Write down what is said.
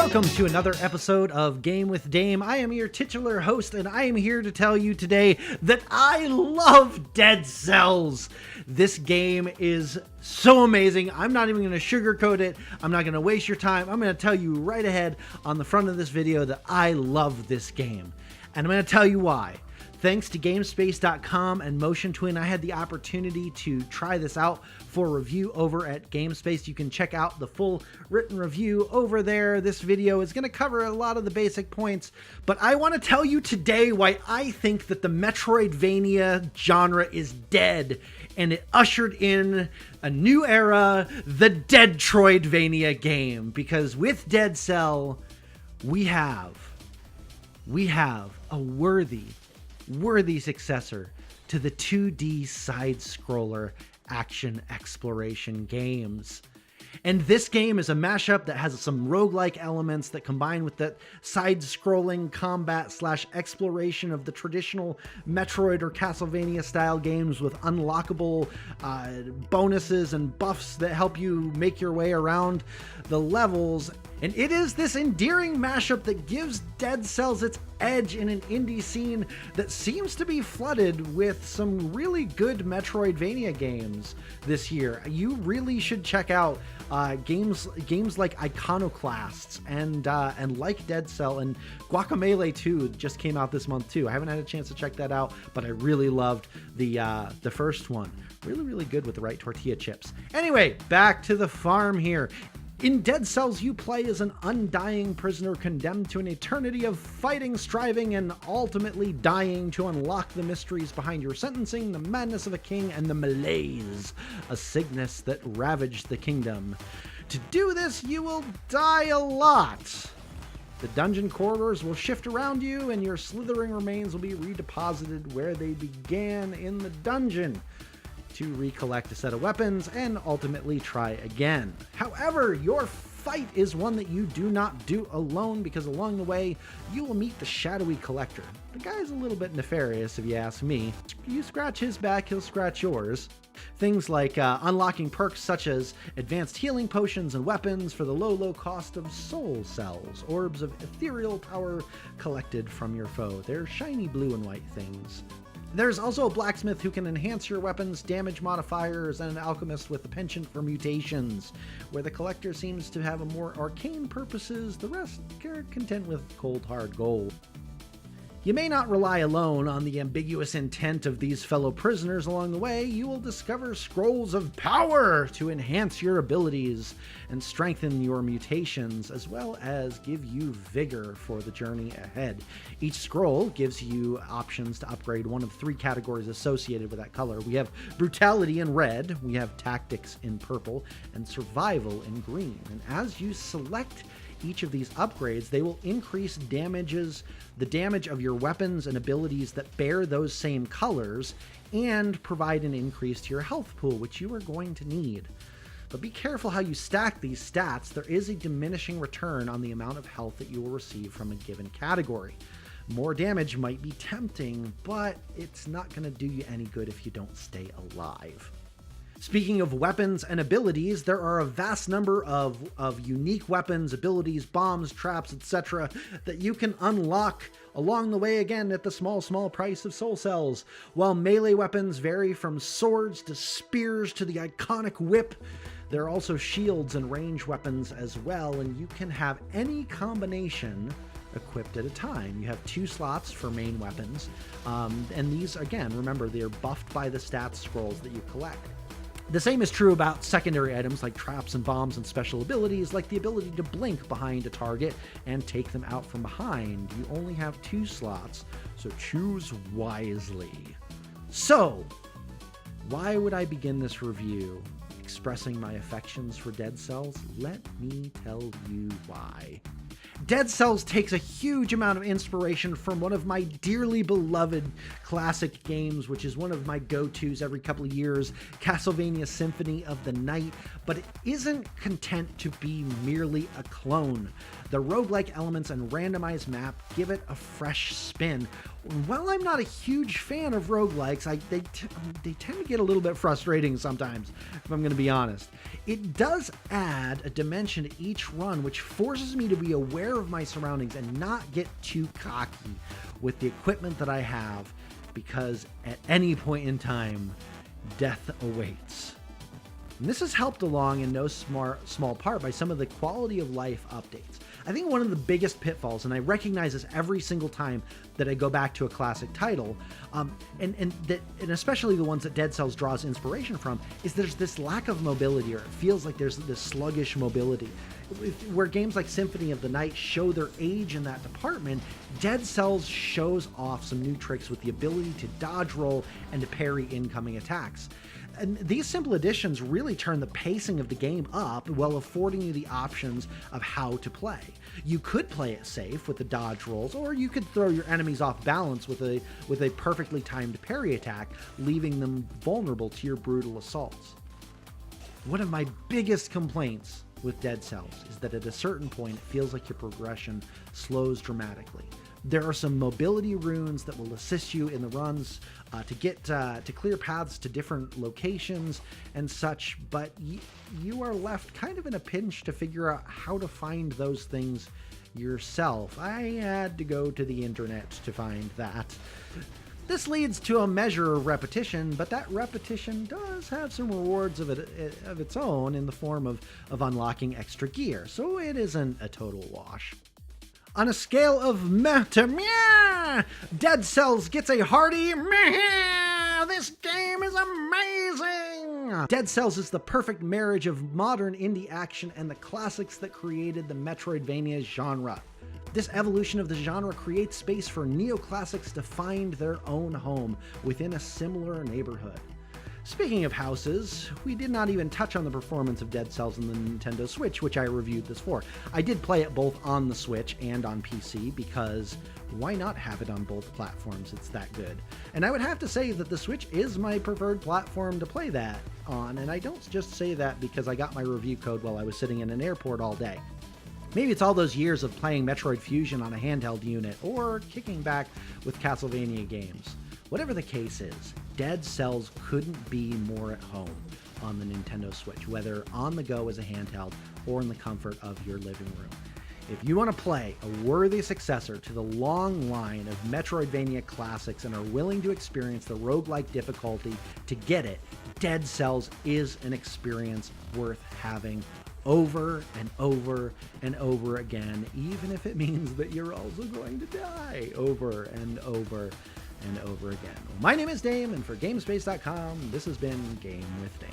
Welcome to another episode of Game with Dame. I am your titular host, and I am here to tell you today that I love Dead Cells. This game is so amazing. I'm not even going to sugarcoat it. I'm not going to waste your time. I'm going to tell you right ahead on the front of this video that I love this game. And I'm going to tell you why. Thanks to GameSpace.com and Motion Twin, I had the opportunity to try this out for review over at GameSpace. You can check out the full written review over there. This video is going to cover a lot of the basic points, but I want to tell you today why I think that the Metroidvania genre is dead, and it ushered in a new era, the DeadTroidVania game, because with Dead Cell, we have a worthy successor to the 2D side-scroller action exploration games. And this game is a mashup that has some roguelike elements that combine with that side-scrolling combat / exploration of the traditional Metroid or Castlevania style games with unlockable bonuses and buffs that help you make your way around the levels. And it is this endearing mashup that gives Dead Cells its edge in an indie scene that seems to be flooded with some really good Metroidvania games this year. You really should check out games like Iconoclasts and like Dead Cell, and Guacamelee 2 just came out this month too. I haven't had a chance to check that out, but I really loved the first one. Really good with the right tortilla chips. Anyway, back to the farm here. In Dead Cells, you play as an undying prisoner condemned to an eternity of fighting, striving, and ultimately dying to unlock the mysteries behind your sentencing, the madness of a king, and the malaise, a sickness that ravaged the kingdom. To do this, you will die a lot. The dungeon corridors will shift around you, and your slithering remains will be redeposited where they began in the dungeon, to recollect a set of weapons and ultimately try again. However, your fight is one that you do not do alone, because along the way you will meet the shadowy collector. The guy's a little bit nefarious if you ask me. You scratch his back, he'll scratch yours. Things like unlocking perks such as advanced healing potions and weapons for the low cost of soul cells, orbs of ethereal power collected from your foe. They're shiny blue and white things. There's also a blacksmith who can enhance your weapons' damage modifiers, and an alchemist with a penchant for mutations. Where the collector seems to have a more arcane purposes, the rest are content with cold hard gold. You may not rely alone on the ambiguous intent of these fellow prisoners. Along the way, you will discover scrolls of power to enhance your abilities and strengthen your mutations, as well as give you vigor for the journey ahead. Each scroll gives you options to upgrade one of 3 categories associated with that color. We have brutality in red, we have tactics in purple, and survival in green. And as you select each of these upgrades, they will increase the damage of your weapons and abilities that bear those same colors, and provide an increase to your health pool, which you are going to need. But be careful how you stack these stats. There is a diminishing return on the amount of health that you will receive from a given category. More damage might be tempting, but it's not going to do you any good if you don't stay alive. Speaking of weapons and abilities, there are a vast number of unique weapons, abilities, bombs, traps, etc. that you can unlock along the way, again at the small price of soul cells. While melee weapons vary from swords to spears to the iconic whip, there are also shields and range weapons as well, and you can have any combination equipped at a time. You have 2 slots for main weapons, and these, again, remember, they're buffed by the stats scrolls that you collect. The same is true about secondary items like traps and bombs, and special abilities like the ability to blink behind a target and take them out from behind. You only have 2 slots, so choose wisely. So, why would I begin this review expressing my affections for Dead Cells? Let me tell you why. Dead Cells takes a huge amount of inspiration from one of my dearly beloved classic games, which is one of my go-tos every couple of years, Castlevania Symphony of the Night, but it isn't content to be merely a clone. The roguelike elements and randomized map give it a fresh spin. While I'm not a huge fan of roguelikes, they tend to get a little bit frustrating sometimes, if I'm going to be honest. It does add a dimension to each run, which forces me to be aware of my surroundings and not get too cocky with the equipment that I have, because at any point in time, death awaits. And this is helped along in no small part by some of the quality of life updates. I think one of the biggest pitfalls, and I recognize this every single time that I go back to a classic title, and especially the ones that Dead Cells draws inspiration from, is there's this lack of mobility, or it feels like there's this sluggish mobility. Where games like Symphony of the Night show their age in that department, Dead Cells shows off some new tricks with the ability to dodge roll and to parry incoming attacks. And these simple additions really turn the pacing of the game up while affording you the options of how to play. You could play it safe with the dodge rolls, or you could throw your enemies off balance with a perfectly timed parry attack, leaving them vulnerable to your brutal assaults. One of my biggest complaints with Dead Cells is that at a certain point it feels like your progression slows dramatically. There are some mobility runes that will assist you in the runs to clear paths to different locations and such, but you are left kind of in a pinch to figure out how to find those things yourself. I had to go to the internet to find that. This leads to a measure of repetition, but that repetition does have some rewards of its own in the form of unlocking extra gear, so it isn't a total wash. On a scale of meh to meh, Dead Cells gets a hearty meh. This game is amazing! Dead Cells is the perfect marriage of modern indie action and the classics that created the Metroidvania genre. This evolution of the genre creates space for neoclassics to find their own home within a similar neighborhood. Speaking of houses, we did not even touch on the performance of Dead Cells in the Nintendo Switch, which I reviewed this for. I did play it both on the Switch and on PC, because why not have it on both platforms? It's that good. And I would have to say that the Switch is my preferred platform to play that on, and I don't just say that because I got my review code while I was sitting in an airport all day. Maybe it's all those years of playing Metroid Fusion on a handheld unit, or kicking back with Castlevania games. Whatever the case is, Dead Cells couldn't be more at home on the Nintendo Switch, whether on the go as a handheld or in the comfort of your living room. If you want to play a worthy successor to the long line of Metroidvania classics and are willing to experience the roguelike difficulty to get it, Dead Cells is an experience worth having over and over and over again, even if it means that you're also going to die over and over and over again. Well, my name is Dame, and for Gamespace.com, this has been Game with Dame.